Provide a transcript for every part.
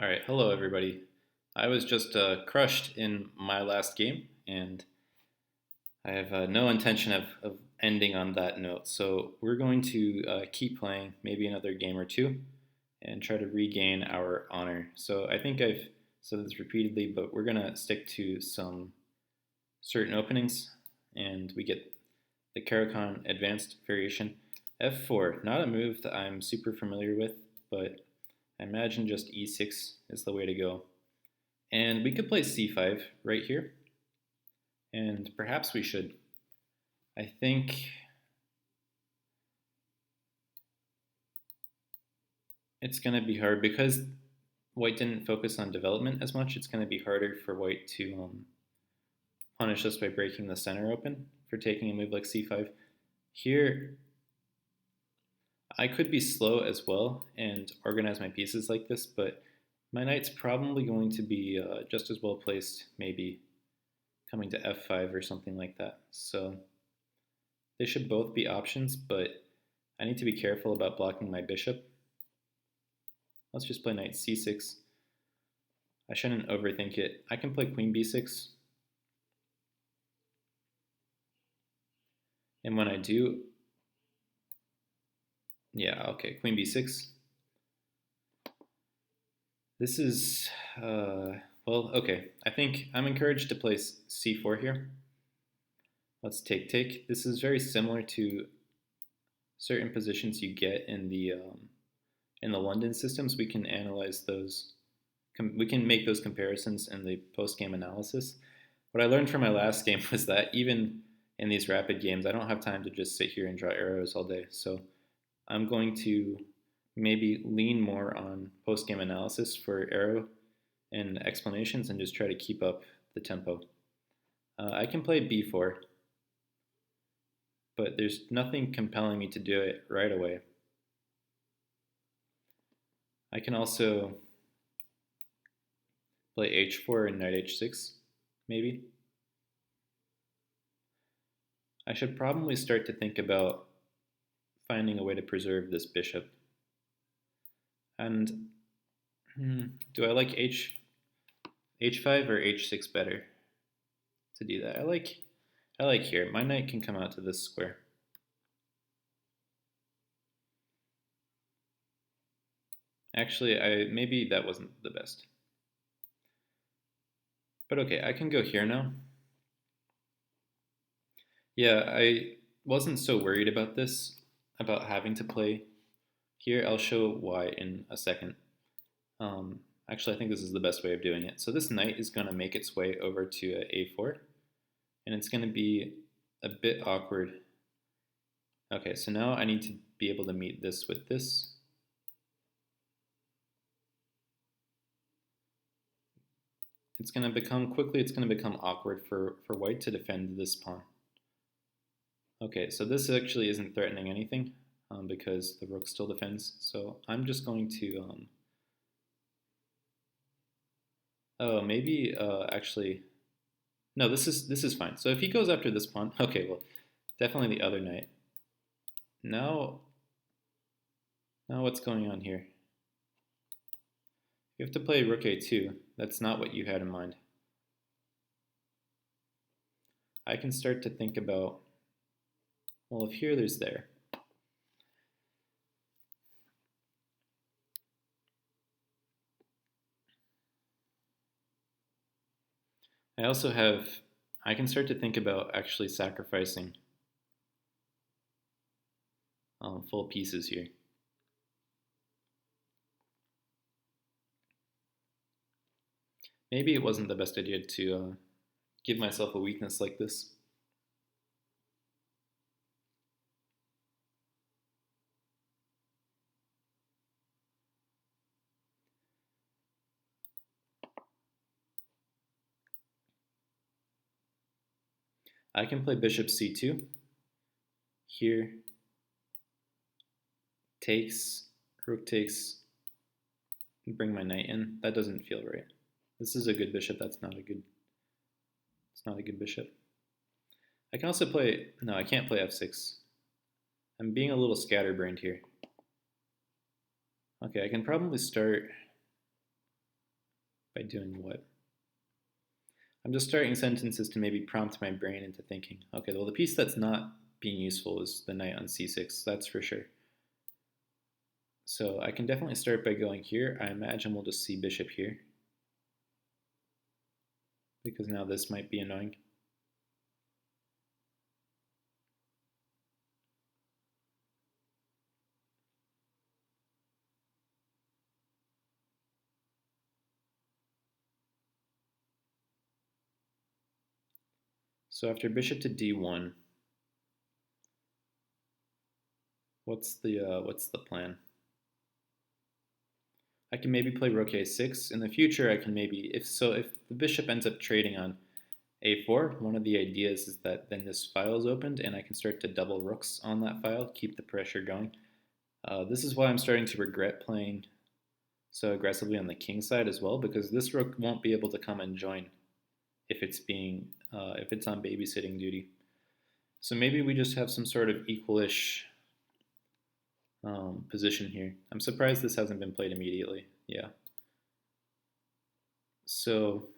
All right, hello everybody. I was just crushed in my last game, and I have no intention of ending on that note. So we're going to keep playing, maybe another game or two, and try to regain our honor. So I think I've said this repeatedly, but we're gonna stick to some certain openings, and we get the Caro-Kann advanced variation. F4, not a move that I'm super familiar with, but I imagine just E6 is the way to go. And we could play c5 right here, and perhaps we should. I think it's going to be hard because white didn't focus on development as much. It's going to be harder for white to punish us by breaking the center open for taking a move like c5. Here, I could be slow as well and organize my pieces like this, but my knight's probably going to be just as well placed, maybe coming to f5 or something like that. So they should both be options, but I need to be careful about blocking my bishop. Let's just play knight c6. I shouldn't overthink it. I can play queen b6. And when I do, yeah, okay, queen b6. This is, well, okay. I think I'm encouraged to play c4 here. Let's take. This is very similar to certain positions you get in the London systems. We can analyze those. We can make those comparisons in the post-game analysis. What I learned from my last game was that even in these rapid games, I don't have time to just sit here and draw arrows all day. So I'm going to maybe lean more on post-game analysis for arrow and explanations and just try to keep up the tempo. I can play b4, but there's nothing compelling me to do it right away. I can also play h4 and knight h6, maybe. I should probably start to think about finding a way to preserve this bishop. And do I like h5 or h6 better to do that? I like here. My knight can come out to this square. Actually, maybe that wasn't the best. But okay, I can go here now. Yeah, I wasn't so worried about this, about having to play here. I'll show why in a second. Actually, I think this is the best way of doing it. So this knight is going to make its way over to a4, and it's going to be a bit awkward. Okay, so now I need to be able to meet this with this. It's going to become awkward for white to defend this pawn. Okay, so this actually isn't threatening anything because the rook still defends. So I'm just going to, oh, maybe actually, no, this is fine. So if he goes after this pawn, okay, well, definitely the other knight. Now what's going on here? You have to play rook a2. That's not what you had in mind. I can start to think about, well, if here, there's there. I can start to think about actually sacrificing full pieces here. Maybe it wasn't the best idea to give myself a weakness like this. I can play bishop c2. Here, takes, rook takes, bring my knight in. That doesn't feel right. This is a good bishop. It's not a good bishop. I can also play, no, I can't play f6. I'm being a little scatterbrained here. Okay, I can probably start, By doing what? I'm just starting sentences to maybe prompt my brain into thinking. Okay, well the piece that's not being useful is the knight on c6, that's for sure. So I can definitely start by going here. I imagine we'll just see bishop here, because now this might be annoying. So after bishop to d1, what's the plan? I can maybe play rook a6. In the future, I can maybe, if the bishop ends up trading on a4, one of the ideas is that then this file is opened and I can start to double rooks on that file, keep the pressure going. This is why I'm starting to regret playing so aggressively on the king side as well, because this rook won't be able to come and join if it's on babysitting duty. So maybe we just have some sort of equalish position here. I'm surprised this hasn't been played immediately. Yeah. So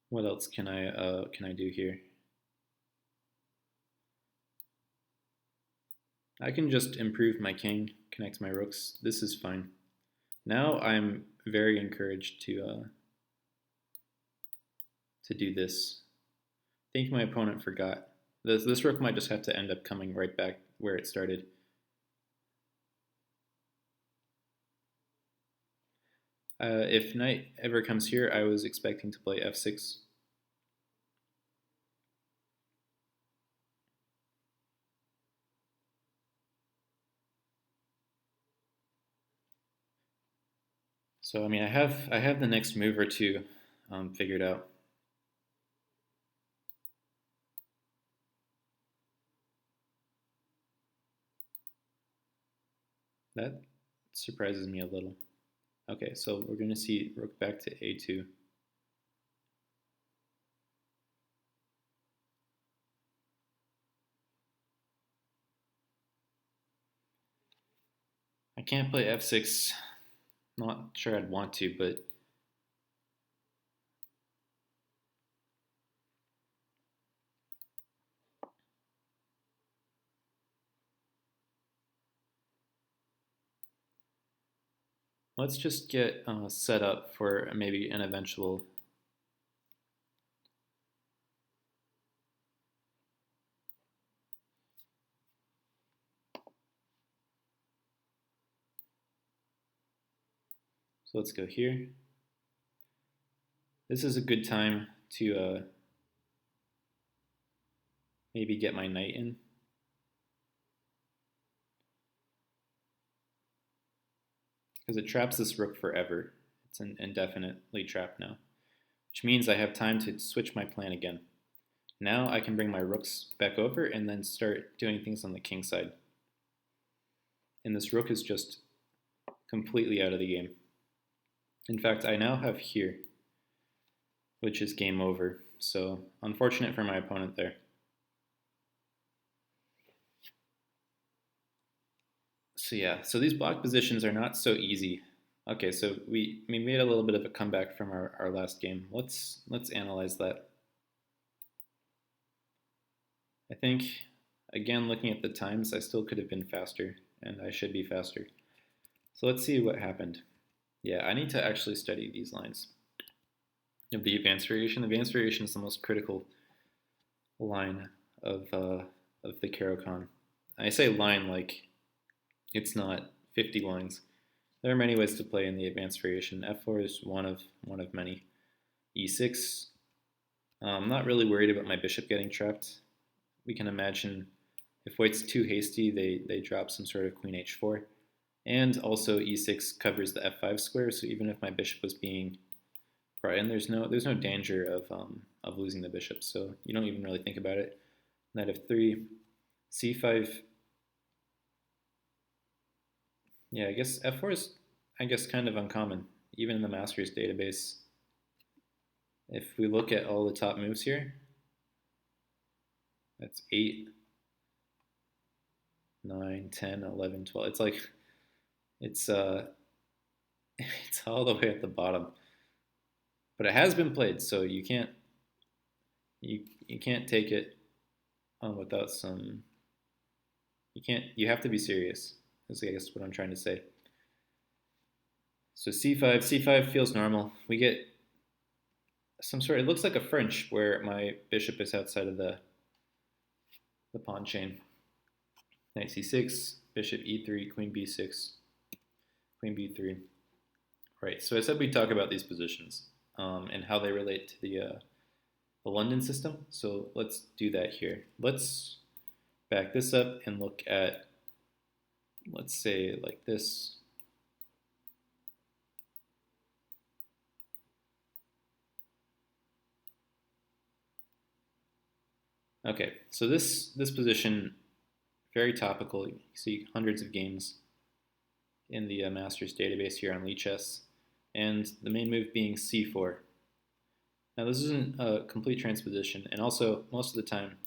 what else can I do here? I can just improve my king, connect my rooks. This is fine. Now I'm very encouraged to do this. I think my opponent forgot. This rook might just have to end up coming right back where it started. If knight ever comes here, I was expecting to play f6. So I mean, I have the next move or two figured out. That surprises me a little. Okay, so we're going to see rook back to a2. I can't play f6. Not sure I'd want to, but let's just get set up for maybe an eventual. So let's go here. This is a good time to maybe get my knight in. Because it traps this rook forever. It's indefinitely trapped now. Which means I have time to switch my plan again. Now I can bring my rooks back over and then start doing things on the king side. And this rook is just completely out of the game. In fact, I now have here, which is game over. So unfortunate for my opponent there. So yeah, so these block positions are not so easy. Okay, so we made a little bit of a comeback from our last game. Let's analyze that. I think, again, looking at the times, I still could have been faster, and I should be faster. So let's see what happened. Yeah, I need to actually study these lines of the advanced variation. The advanced variation is the most critical line of the Caro-Kann. I say line like it's not 50 lines. There are many ways to play in the advanced variation. F4 is one of many. E6. I'm not really worried about my bishop getting trapped. We can imagine if white's too hasty, they drop some sort of queen h4. And also e6 covers the f5 square, so even if my bishop was being brought in, there's no danger of losing the bishop, so you don't even really think about it. Knight f3, c5. Yeah, I guess f4 is kind of uncommon, even in the master's database. If we look at all the top moves here, That's 8, 9, 10, 11, 12. It's like it's it's all the way at the bottom. But it has been played, so you can't take it without some. You have to be serious. Is I guess what I'm trying to say. So c5 feels normal. We get some sort. It looks like a French where my bishop is outside of the pawn chain. Knight c6, bishop e3, queen b6, queen b3. Right. So I said we talk about these positions and how they relate to the London system. So let's do that here. Let's back this up and look at, let's say, like this. Okay, so this position, very topical. You see hundreds of games in the Masters database here on Lichess, and the main move being c4. Now this isn't a complete transposition, and also most of the time,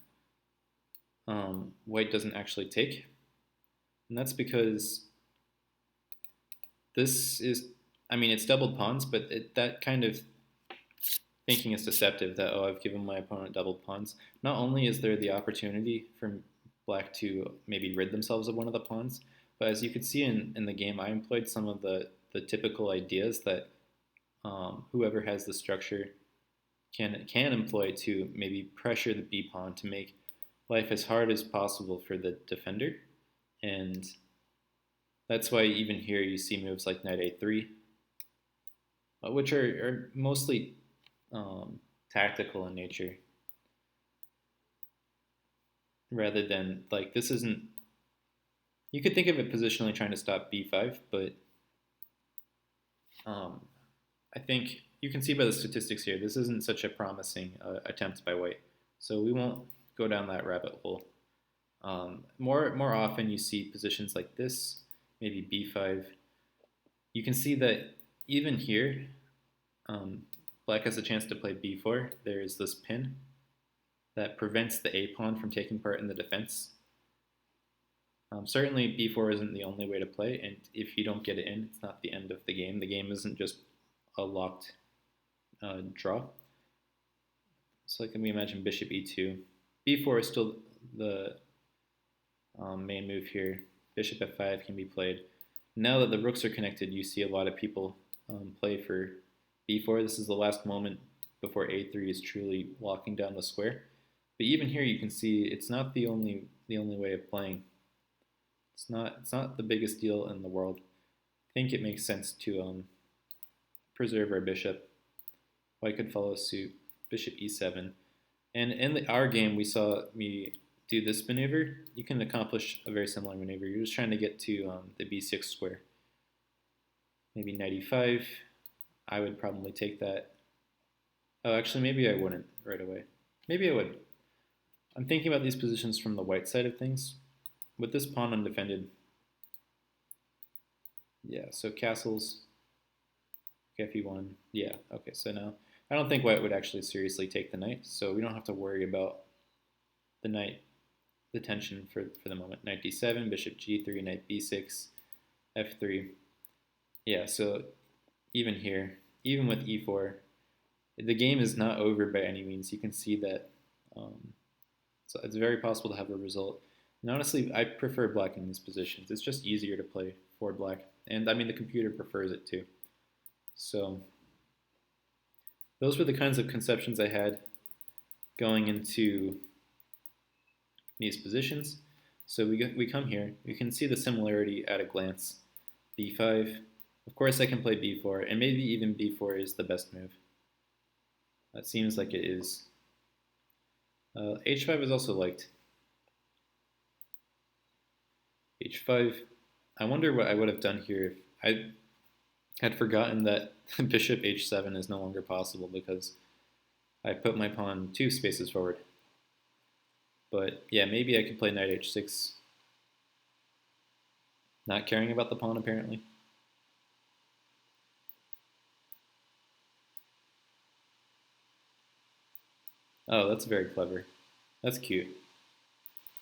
white doesn't actually take, and that's because this is, I mean, it's doubled pawns, but that kind of thinking is deceptive that, oh, I've given my opponent doubled pawns. Not only is there the opportunity for black to maybe rid themselves of one of the pawns, but as you could see in the game, I employed some of the typical ideas that whoever has the structure can employ to maybe pressure the b pawn to make life as hard as possible for the defender. And that's why even here you see moves like knight a3, which are mostly tactical in nature, rather than, like, this isn't, you could think of it positionally trying to stop b5, but I think you can see by the statistics here, this isn't such a promising attempt by white. So we won't go down that rabbit hole. More often you see positions like this, maybe b5. You can see that even here, black has a chance to play b4. There is this pin that prevents the a pawn from taking part in the defense. Certainly b4 isn't the only way to play, and if you don't get it in, it's not the end of the game. The game isn't just a locked draw. So like, let me imagine bishop e2. b4 is still the main move here. Bishop f5 can be played. Now that the rooks are connected, you see a lot of people play for b4. This is the last moment before a3 is truly locking down the square. But even here you can see it's not the only way of playing. It's not the biggest deal in the world. I think it makes sense to preserve our bishop. White could follow suit, bishop e7. And in our game, we saw me do this maneuver. You can accomplish a very similar maneuver. You're just trying to get to the b6 square. Maybe knight e5. I would probably take that. Oh, actually, maybe I wouldn't right away. Maybe I would. I'm thinking about these positions from the white side of things. With this pawn undefended, yeah, so castles, fe1, yeah, okay, so now I don't think white would actually seriously take the knight, so we don't have to worry about the knight, the tension for the moment. Knight d7, bishop g3, knight b6, f3. Yeah, so even here, even with e4, the game is not over by any means. You can see that so it's very possible to have a result. And honestly, I prefer black in these positions. It's just easier to play for black. And I mean, the computer prefers it too. So those were the kinds of conceptions I had going into these positions. So we come here. You can see the similarity at a glance. b5. Of course, I can play b4, and maybe even b4 is the best move. That seems like it is. h5 is also liked. h5. I wonder what I would have done here if I had forgotten that bishop h7 is no longer possible because I put my pawn 2 spaces forward. But yeah, maybe I could play knight h6. Not caring about the pawn, apparently. Oh, that's very clever. That's cute.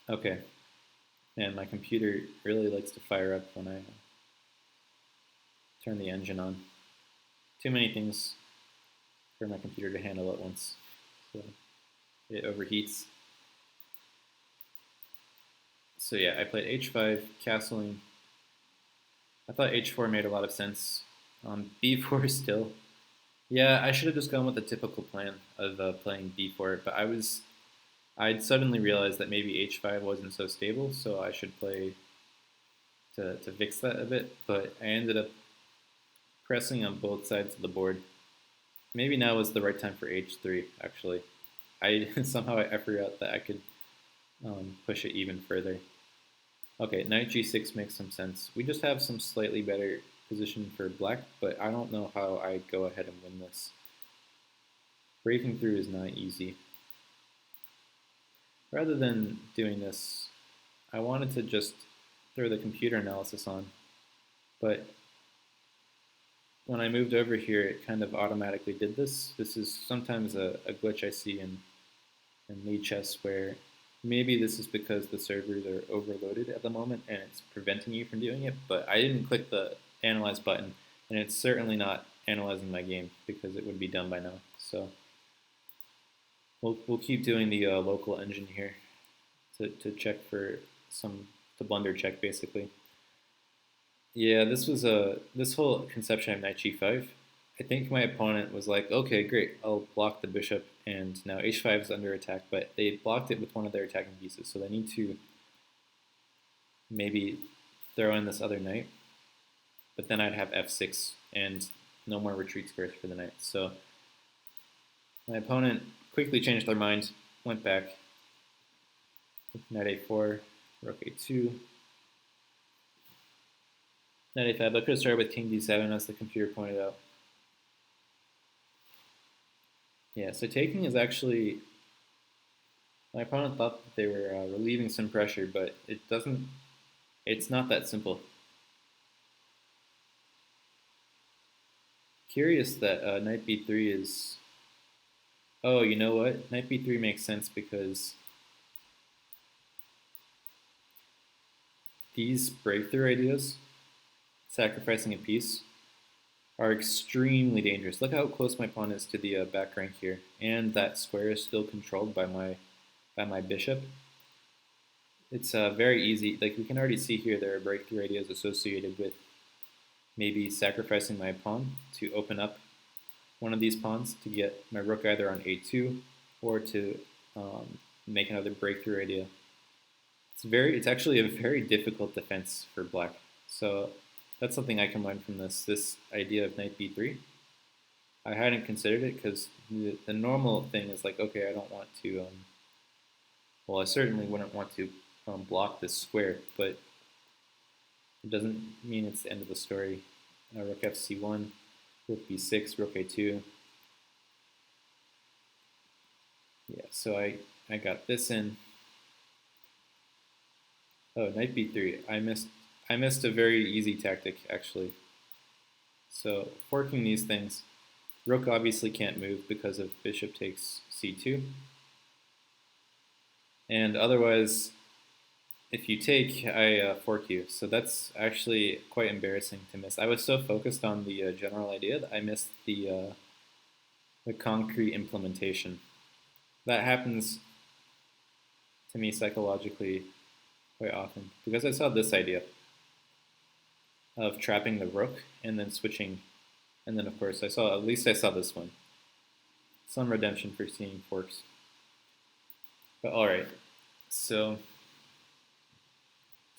Okay, and my computer really likes to fire up when I turn the engine on. Too many things for my computer to handle at once, so it overheats. So yeah, I played h5, castling. I thought h4 made a lot of sense. B4 still. Yeah, I should have just gone with the typical plan of playing b4, but I'd suddenly realized that maybe h5 wasn't so stable, so I should play to fix that a bit, but I ended up pressing on both sides of the board. Maybe now is the right time for h3, actually. Somehow I forgot that I could push it even further. Okay, knight g6 makes some sense. We just have some slightly better position for black, but I don't know how I go ahead and win this. Breaking through is not easy. Rather than doing this, I wanted to just throw the computer analysis on, but when I moved over here, it kind of automatically did this. This is sometimes a glitch I see in lead chess where maybe this is because the servers are overloaded at the moment and it's preventing you from doing it, but I didn't click the analyze button, and it's certainly not analyzing my game because it would be done by now. So we'll keep doing the local engine here to check for to blunder check basically. Yeah, this whole conception of knight g5. I think my opponent was like, okay, great, I'll block the bishop, and now h5 is under attack, but they blocked it with one of their attacking pieces, so they need to maybe throw in this other knight, but then I'd have f6 and no more retreat squares for the knight. So my opponent quickly changed their mind, went back, knight a4, rook a2, knight a5. I could have started with king d7 as the computer pointed out. Yeah, so taking is actually, my opponent thought that they were relieving some pressure, but it's not that simple. Curious that knight b3 is, oh, you know what? Knight b3 makes sense because these breakthrough ideas, sacrificing a piece, are extremely dangerous. Look how close my pawn is to the back rank here, and that square is still controlled by my bishop. It's very easy. Like we can already see here, there are breakthrough ideas associated with maybe sacrificing my pawn to open up one of these pawns to get my rook either on a2 or to make another breakthrough idea. It's actually a very difficult defense for black. So that's something I can learn from this idea of knight b3. I hadn't considered it because the normal thing is like, okay, I don't want to, well, I certainly wouldn't want to block this square, but it doesn't mean it's the end of the story. Rook fc1, rook b6, rook a2. Yeah, so I got this in. Oh, knight b3. I missed a very easy tactic actually. So forking these things, rook obviously can't move because of bishop takes c2. And otherwise, if you take, I fork you. So that's actually quite embarrassing to miss. I was so focused on the general idea that I missed the concrete implementation. That happens to me psychologically quite often because I saw this idea of trapping the rook and then switching, and then of course I saw this one. Some redemption for seeing forks. But all right, so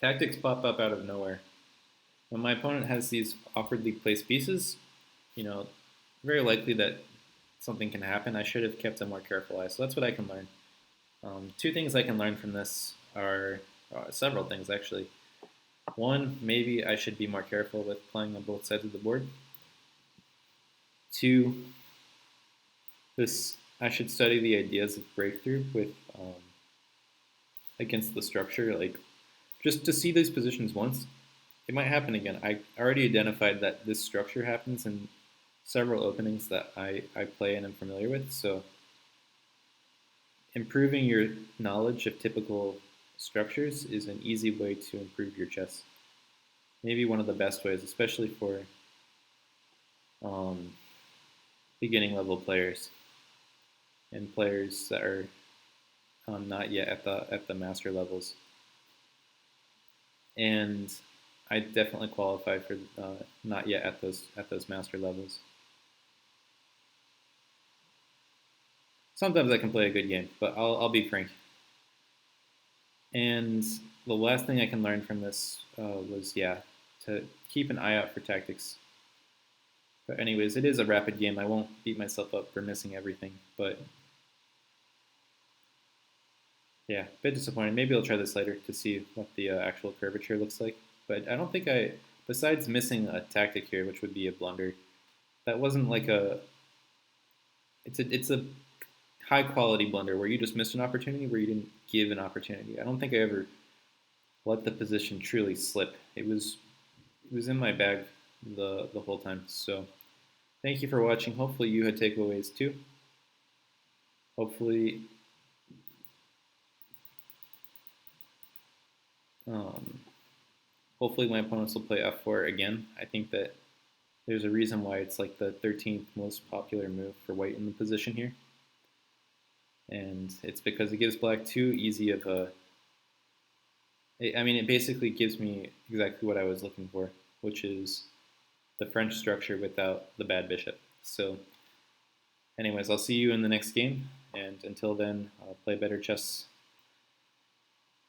tactics pop up out of nowhere. When my opponent has these awkwardly placed pieces, you know, very likely that something can happen. I should have kept a more careful eye. So that's what I can learn. Two things I can learn from this are several things actually. One, maybe I should be more careful with playing on both sides of the board. Two, I should study the ideas of breakthrough with against the structure, like just to see these positions once. It might happen again. I already identified that this structure happens in several openings that I play and am familiar with. So improving your knowledge of typical structures is an easy way to improve your chess. Maybe one of the best ways, especially for um, beginning level players and players that are not yet at the master levels. And I definitely qualify for not yet at those master levels. Sometimes I can play a good game, but I'll be frank. And the last thing I can learn from this was to keep an eye out for tactics. But anyways, it is a rapid game. I won't beat myself up for missing everything, but yeah, a bit disappointed. Maybe I'll try this later to see what the actual curvature looks like. But I don't think besides missing a tactic here, which would be a blunder, that wasn't like it's a high quality blunder where you just missed an opportunity where you didn't give an opportunity. I don't think I ever let the position truly slip. It was in my bag the whole time. So thank you for watching. Hopefully you had takeaways too. Hopefully um, hopefully my opponents will play f4 again. I think that there's a reason why it's like the 13th most popular move for white in the position here. And it's because it gives black too easy of a... I mean, it basically gives me exactly what I was looking for, which is the French structure without the bad bishop. So anyways, I'll see you in the next game, and until then, play better chess.